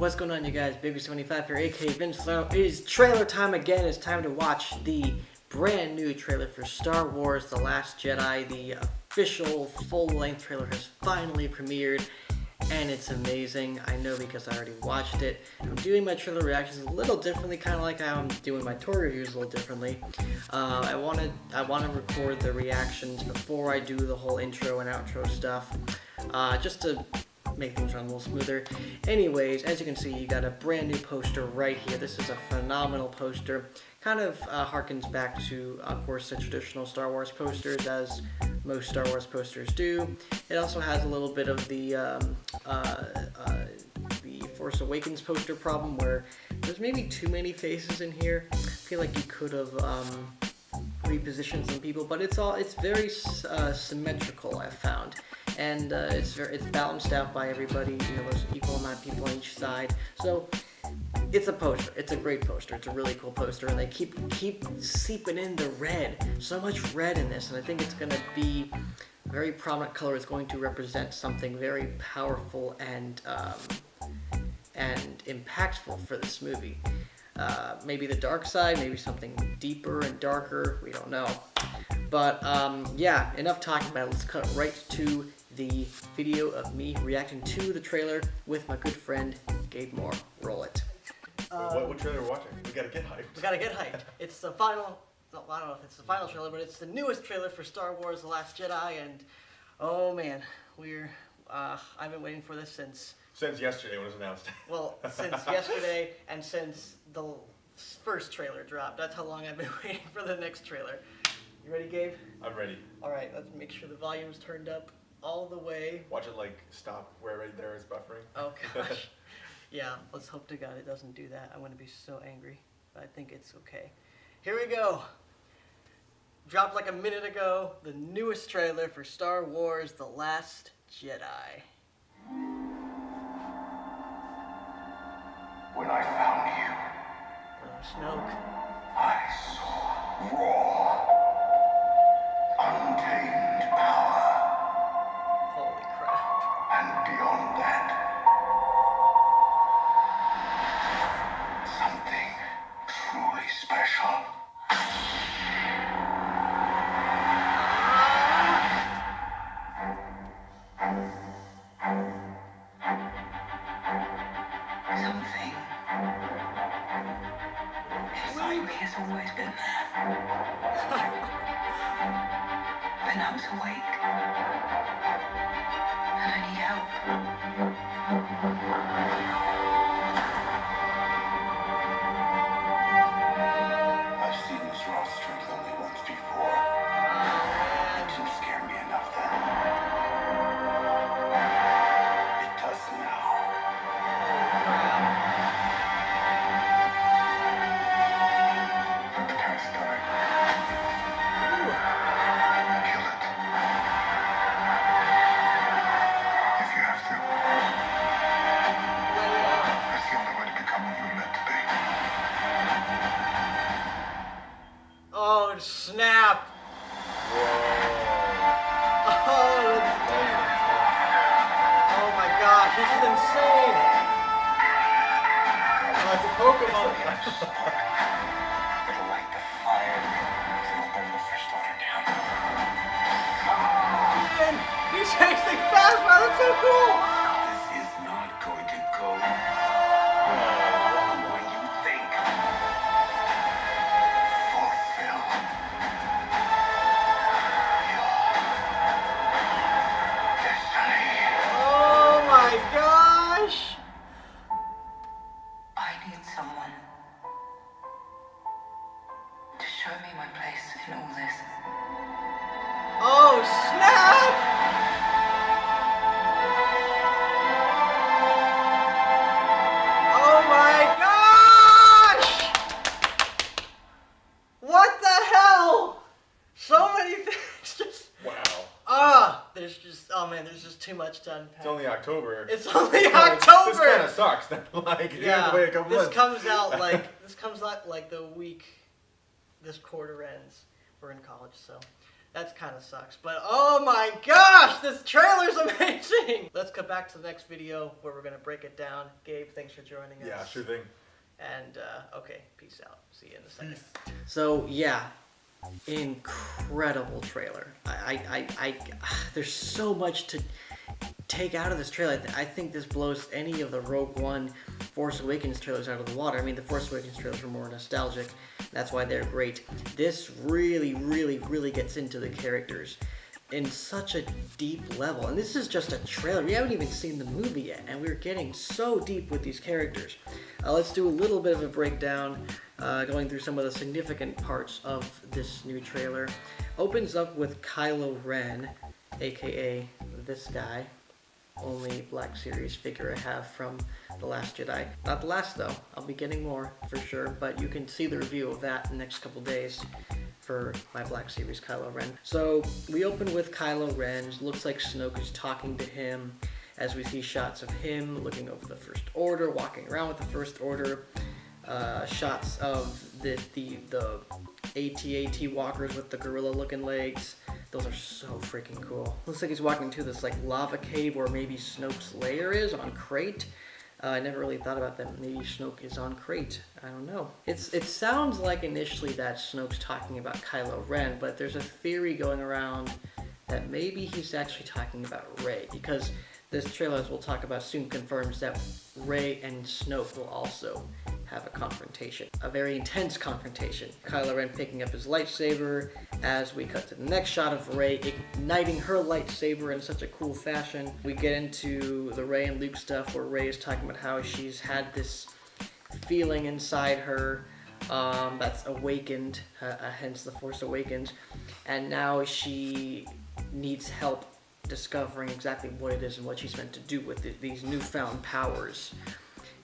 What's going on, you guys? Baby75 here, aka Vince Salerno. It is trailer time again. It's time to watch the brand new trailer for Star Wars The Last Jedi. The official full-length trailer has finally premiered, and it's amazing. I know because I already watched it. I'm doing my trailer reactions a little differently, kind of like how I'm doing my tour reviews a little differently. I want to record the reactions before I do the whole intro and outro stuff, just to make things run a little smoother. Anyways, as you can see, you got a brand new poster right here. This is a phenomenal poster. Kind of harkens back to, of course, the traditional Star Wars posters, as most Star Wars posters do. It also has a little bit of the Force Awakens poster problem, where there's maybe too many faces in here. I feel like you could have repositioned some people, but it's very symmetrical, I've found. And it's balanced out by everybody. You know, there's an equal amount of people on each side. So it's a poster. It's a great poster. It's a really cool poster, and they keep seeping in the red. So much red in this, and I think it's going to be a very prominent color. It's going to represent something very powerful and impactful for this movie. Maybe the dark side, maybe something deeper and darker. We don't know. But yeah, enough talking about it. Let's cut right to the video of me reacting to the trailer with my good friend Gabe Moore. Roll it. What trailer are we watching? We gotta get hyped. We gotta get hyped. It's the final, no, I don't know if it's the final trailer, but it's the newest trailer for Star Wars The Last Jedi, and oh man, I've been waiting for this since yesterday when it was announced. Well, since yesterday, and since the first trailer dropped. That's how long I've been waiting for the next trailer. You ready, Gabe? I'm ready. Alright, let's make sure the volume's turned up all the way. Watch it like stop where right there is buffering. Oh gosh. Yeah, let's hope to God it doesn't do that. I'm going to be so angry, but I think it's okay. Here we go. Dropped like a minute ago, the newest trailer for Star Wars The Last Jedi. When I found you, Snoke. I saw raw, untamed power, Holy crap. and beyond that, something truly special. Something inside me has always been there. When I was awake, and I need help. I've seen this raw strength only once before. It didn't scare me enough then. It does now. Prepare to die. Kill it. If you have to. That's the only way to become who you're meant to be. Oh, snap! Oh, let's do it. Oh my gosh, this is insane! Oh, it's a Pokemon! It'll light the fire. It'll burn the First Order down. Man, he's chasing fast, man, that's so cool! This is not going to go when you think. Fulfill your destiny. Oh my gosh! I need someone to show me my place in all this. Oh, snap! Oh my gosh! What the hell? So many things just... Wow. there's just too much to unpack. It's only October. It's only This October! kind of sucks. Like, you have to wait a couple this months. comes out like the week this quarter ends. We're in college, so That's kind of sucks. But oh my gosh, this trailer's amazing! Let's cut back to the next video where we're going to break it down. Gabe, thanks for joining us. Yeah, sure thing. And, okay, peace out. See you in a second. Peace. So, yeah, incredible trailer. There's so much to take out of this trailer. I think this blows any of the Rogue One, Force Awakens trailers out of the water. I mean, the Force Awakens trailers were more nostalgic. That's why they're great. This really gets into the characters in such a deep level. And this is just a trailer. We haven't even seen the movie yet, and we're getting so deep with these characters. Let's do a little bit of a breakdown, going through some of the significant parts of this new trailer. Opens up with Kylo Ren, aka this guy. Only Black Series figure I have from The Last Jedi. Not the last though, I'll be getting more for sure, but you can see the review of that in the next couple days for my Black Series Kylo Ren. So we open with Kylo Ren. It looks like Snoke is talking to him as we see shots of him looking over the First Order, walking around with the First Order, shots of the AT-AT walkers with the gorilla looking legs. Those are so freaking cool. Looks like he's walking to this like lava cave where maybe Snoke's lair is on Crate. I never really thought about that. Maybe Snoke is on Crate. I don't know. It sounds like initially that Snoke's talking about Kylo Ren, but there's a theory going around that maybe he's actually talking about Rey, because this trailer, as we'll talk about soon, confirms that Rey and Snoke will also have a confrontation. A very intense confrontation. Kylo Ren picking up his lightsaber as we cut to the next shot of Rey igniting her lightsaber in such a cool fashion. We get into the Rey and Luke stuff where Rey is talking about how she's had this feeling inside her that's awakened, hence the Force Awakens, and now she needs help discovering exactly what it is and what she's meant to do with these newfound powers.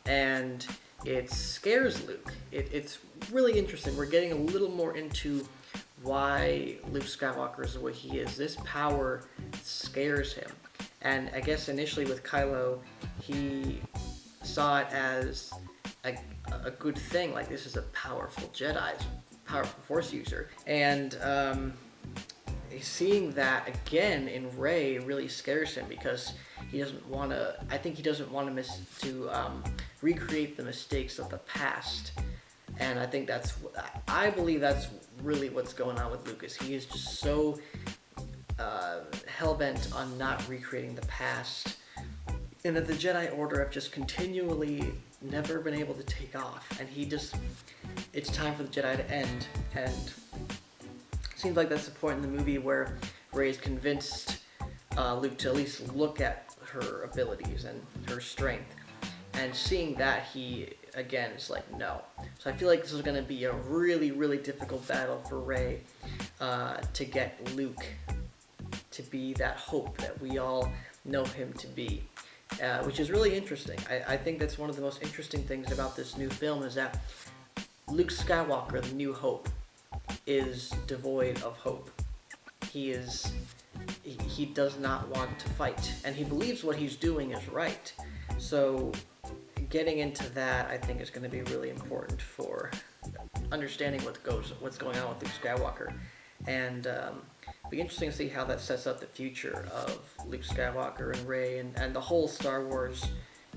And it scares Luke. It's really interesting. We're getting a little more into why Luke Skywalker is the way he is. This power scares him. And I guess initially with Kylo, he saw it as a good thing. Like, this is a powerful Jedi, powerful Force user. And seeing that again in Rey really scares him, because he doesn't want to. I think he doesn't want to recreate the mistakes of the past, and I believe that's really what's going on with Lucas. He is just so hell-bent on not recreating the past, and that the Jedi Order have just continually never been able to take off, and it's time for the Jedi to end. And seems like that's the point in the movie where Rey's convinced Luke to at least look at her abilities and her strength. And seeing that, he, again, is like, no. So I feel like this is going to be a really difficult battle for Rey to get Luke to be that hope that we all know him to be. Which is really interesting. I think that's one of the most interesting things about this new film, is that Luke Skywalker, the New Hope, is devoid of hope. He does not want to fight, and he believes what he's doing is right. So getting into that, I think, is going to be really important for understanding what's going on with Luke Skywalker. And it'll be interesting to see how that sets up the future of Luke Skywalker and Rey and the whole Star Wars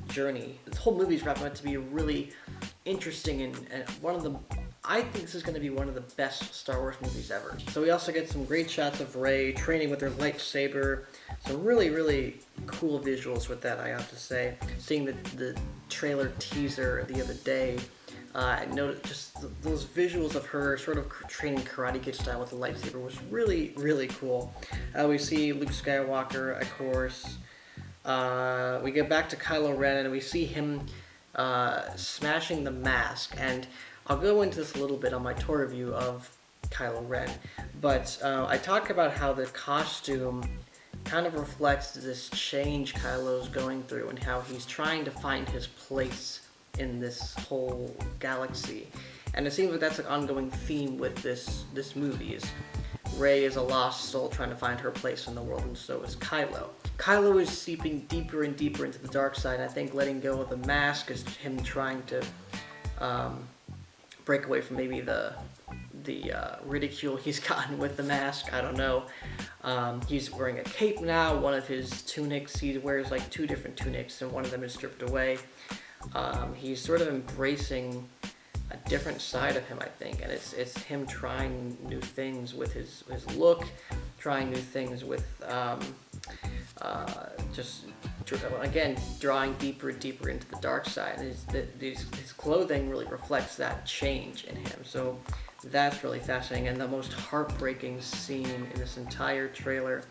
journey. This whole movie is wrapping up to be really interesting, and I think this is going to be one of the best Star Wars movies ever. So we also get some great shots of Rey training with her lightsaber. Some really cool visuals with that, I have to say. Seeing the trailer teaser the other day, I noticed just those visuals of her sort of training Karate Kid style with the lightsaber was really cool. We see Luke Skywalker, of course. We get back to Kylo Ren and we see him smashing the mask. And I'll go into this a little bit on my tour review of Kylo Ren. But I talk about how the costume kind of reflects this change Kylo's going through and how he's trying to find his place in this whole galaxy. And it seems like that's an ongoing theme with this movie. Is Rey is a lost soul trying to find her place in the world, and so is Kylo. Kylo is seeping deeper and deeper into the dark side. I think letting go of the mask is him trying to break away from maybe the ridicule he's gotten with the mask. I don't know. He's wearing a cape now. One of his tunics, he wears like 2 different tunics, and one of them is stripped away. He's sort of embracing a different side of him, I think, and it's him trying new things with his look, trying new things with just again drawing deeper and deeper into the dark side. And his clothing really reflects that change in him. So that's really fascinating. And the most heartbreaking scene in this entire trailer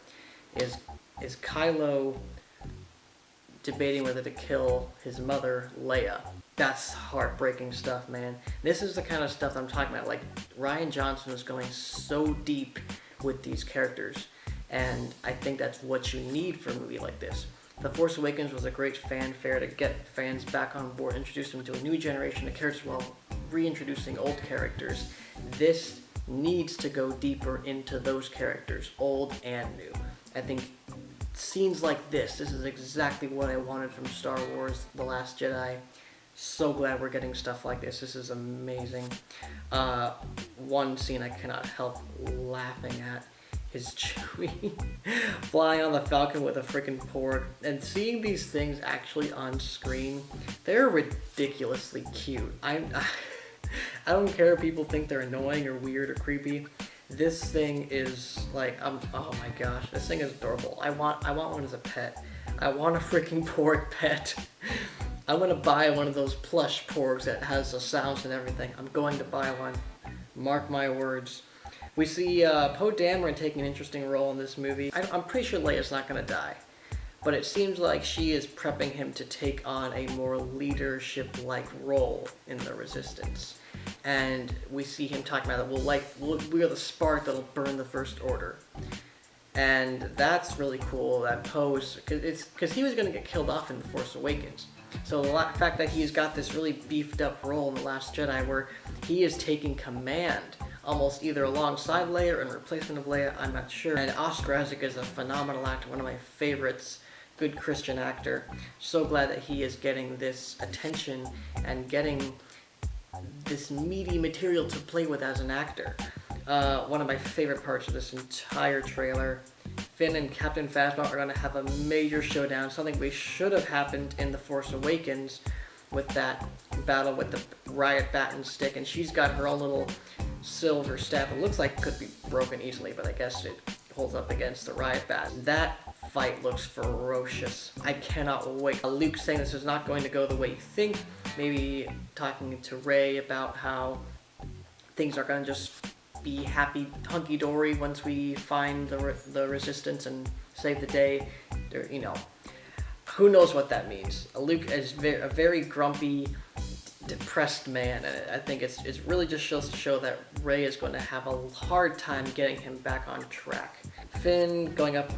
is Kylo debating whether to kill his mother, Leia. That's heartbreaking stuff, man. This is the kind of stuff I'm talking about. Like, Rian Johnson is going so deep with these characters, and I think that's what you need for a movie like this. The Force Awakens was a great fanfare to get fans back on board, introduce them to a new generation of characters while reintroducing old characters. This needs to go deeper into those characters, old and new. I think scenes like this is exactly what I wanted from Star Wars The Last Jedi. So glad we're getting stuff like this. This is amazing. One scene I cannot help laughing at is Chewie flying on the Falcon with a freaking porg, and seeing these things actually on screen, they're ridiculously cute. I don't care if people think they're annoying or weird or creepy. This thing is like, oh my gosh, this thing is adorable. I want one as a pet. I want a freaking porg pet. I'm gonna buy one of those plush porgs that has the sounds and everything. I'm going to buy one. Mark my words. We see Poe Dameron taking an interesting role in this movie. I'm pretty sure Leia's not gonna die, but it seems like she is prepping him to take on a more leadership-like role in the Resistance. And we see him talking about that we are the spark that'll burn the First Order. And that's really cool that Poe's, because he was gonna get killed off in The Force Awakens. So the fact that he's got this really beefed up role in The Last Jedi where he is taking command, almost either alongside Leia or in replacement of Leia, I'm not sure. And Oscar Isaac is a phenomenal actor, one of my favorites, good Christian actor. So glad that he is getting this attention and getting this meaty material to play with as an actor. One of my favorite parts of this entire trailer. Finn and Captain Phasma are going to have a major showdown, something we should have happened in The Force Awakens with that battle with the riot baton stick, and she's got her own little silver staff. It looks like it could be broken easily, but I guess it holds up against the riot baton. That fight looks ferocious. I cannot wait. Luke saying this is not going to go the way you think, maybe talking to Rey about how things are going to just be happy hunky-dory once we find the Resistance and save the day. You know, who knows what that means. Luke is a very grumpy, depressed man, and I think it's really just shows to show that Rey is going to have a hard time getting him back on track. Finn going up,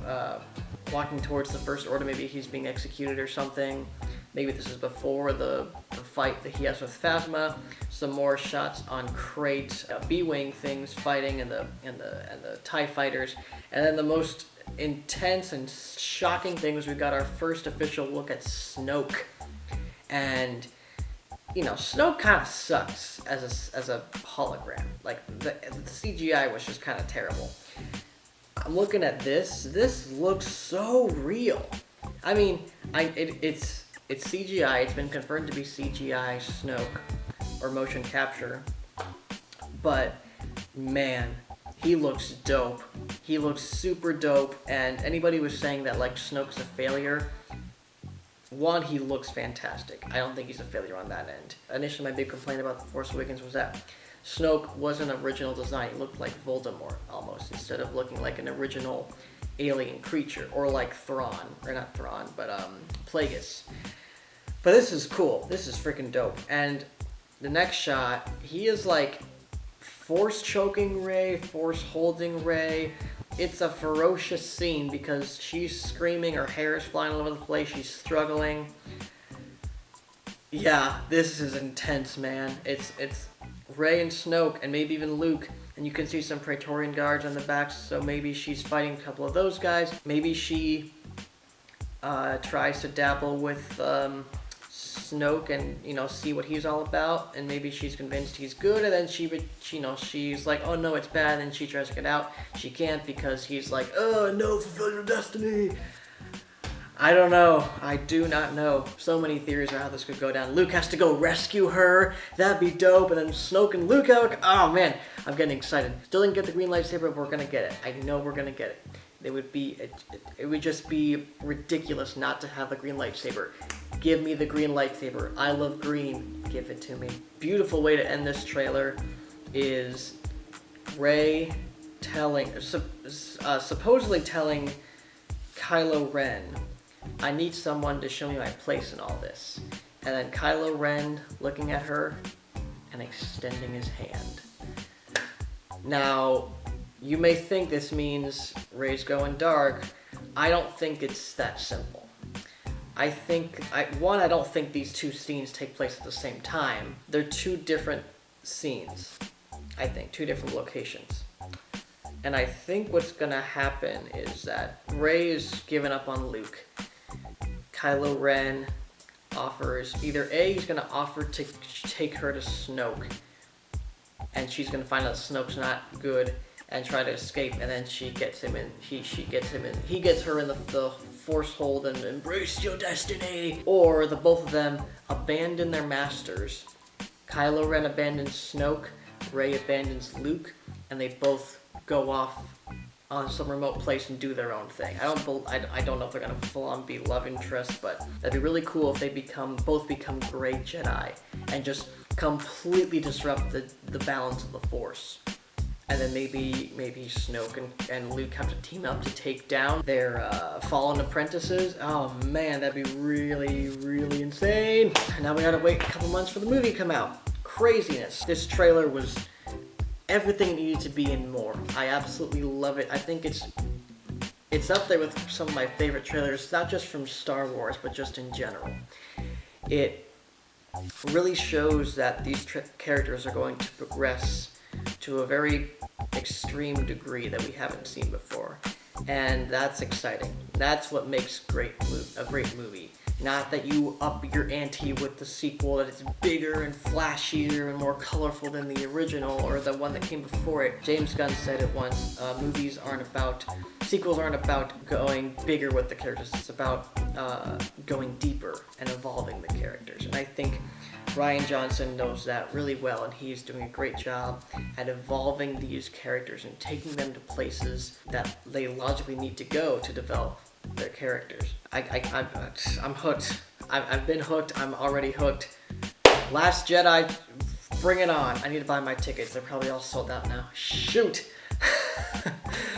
walking towards the First Order, maybe he's being executed or something. Maybe this is before the fight that he has with Phasma. Some more shots on Crate, B-wing things fighting, and the TIE fighters, and then the most intense and shocking thing was we got our first official look at Snoke, and you know, Snoke kind of sucks as a hologram. Like the CGI was just kind of terrible. I'm looking at this. This looks so real. I mean, it's CGI. It's been confirmed to be CGI Snoke or motion capture. But man, he looks dope. He looks super dope. And anybody was saying that like Snoke's a failure. One, he looks fantastic. I don't think he's a failure on that end. Initially, my big complaint about The Force Awakens was that Snoke wasn't an original design. He looked like Voldemort almost, instead of looking like an original alien creature, or like Thrawn, or not Thrawn, but Plagueis. But this is cool. This is freaking dope. And the next shot, he is like force choking Rey, force holding Rey. It's a ferocious scene because she's screaming, her hair is flying all over the place, she's struggling. Yeah, this is intense, man. It's Rey and Snoke, and maybe even Luke, and you can see some Praetorian guards on the back, so maybe she's fighting a couple of those guys. Maybe she tries to dabble with Snoke and, you know, see what he's all about, and maybe she's convinced he's good, and then she's like, oh no, it's bad, and she tries to get out. She can't because he's like, oh no, fulfill your destiny. I don't know. I do not know. So many theories on how this could go down. Luke has to go rescue her. That'd be dope. And then Snoke and Luke out. Oh man, I'm getting excited. Still didn't get the green lightsaber, but we're gonna get it. I know we're gonna get it. It would just be ridiculous not to have the green lightsaber. Give me the green lightsaber. I love green. Give it to me. Beautiful way to end this trailer is Rey supposedly telling Kylo Ren, I need someone to show me my place in all this. And then Kylo Ren looking at her and extending his hand. Now, you may think this means Rey's going dark. I don't think it's that simple. I don't think these two scenes take place at the same time. They're two different scenes. I think, two different locations. And I think what's gonna happen is that Rey is giving up on Luke. Kylo Ren offers, either A, he's gonna offer to take her to Snoke, and she's gonna find out Snoke's not good and try to escape, and then he gets her in the Force hold and embrace your destiny. Or the both of them abandon their masters. Kylo Ren abandons Snoke, Rey abandons Luke, and they both go off on some remote place and do their own thing. I don't know if they're gonna full on be love interests, but that'd be really cool if they both become great Jedi and just completely disrupt the balance of the Force. And then maybe Snoke and Luke have to team up to take down their fallen apprentices. Oh man, that'd be really, really insane. Now we gotta wait a couple months for the movie to come out. Craziness. This trailer was everything it needed to be and more. I absolutely love it. I think it's up there with some of my favorite trailers, not just from Star Wars, but just in general. It really shows that these characters are going to progress to a very extreme degree that we haven't seen before. And that's exciting. That's what makes a great movie. Not that you up your ante with the sequel, that it's bigger and flashier and more colorful than the original or the one that came before it. James Gunn said it once, sequels aren't about going bigger with the characters, it's about going deeper and evolving the characters. And I think Rian Johnson knows that really well, and he's doing a great job at evolving these characters and taking them to places that they logically need to go to develop their characters. I'm hooked. I've been hooked. I'm already hooked. Last Jedi, bring it on. I need to buy my tickets. They're probably all sold out now. Shoot.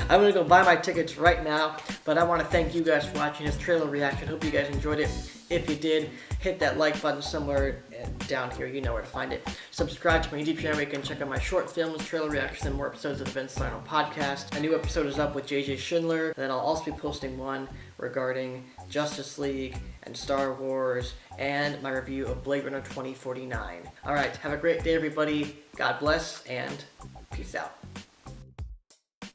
I'm gonna go buy my tickets right now, but I want to thank you guys for watching this trailer reaction. Hope you guys enjoyed it. If you did, hit that like button somewhere down here. You know where to find it. Subscribe to my YouTube channel where you can check out my short films, trailer reactions, and more episodes of the Vince Salerno podcast. A new episode is up with JJ Schindler, and then I'll also be posting one regarding Justice League and Star Wars and my review of Blade Runner 2049. Alright, have a great day everybody. God bless and peace out.